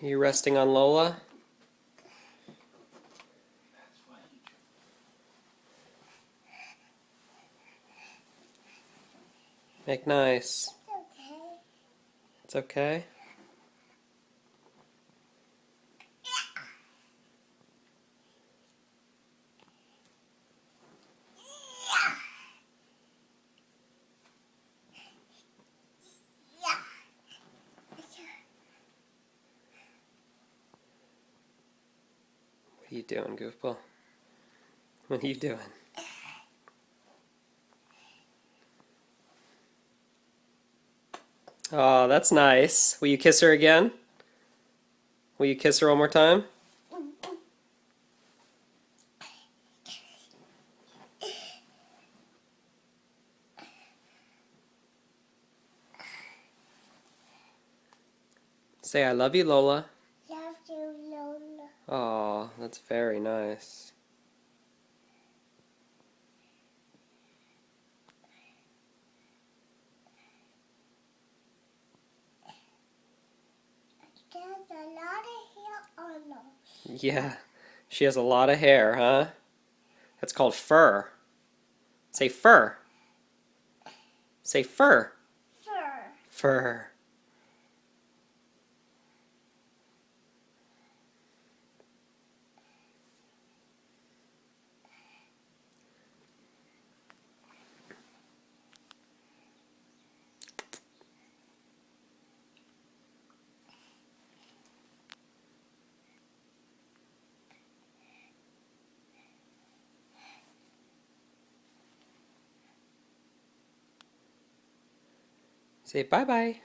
Are you resting on Lola? Make nice. It's okay. What are you doing, goofball? What are you doing? Oh, that's nice. Will you kiss her again? Will you kiss her one more time? Say, I love you, Lola. Love you, Lola. Oh, that's very nice. There's a lot of hair on us. Yeah, she has a lot of hair, huh? That's called fur. Say fur. Say fur. Fur. Fur. Say bye-bye.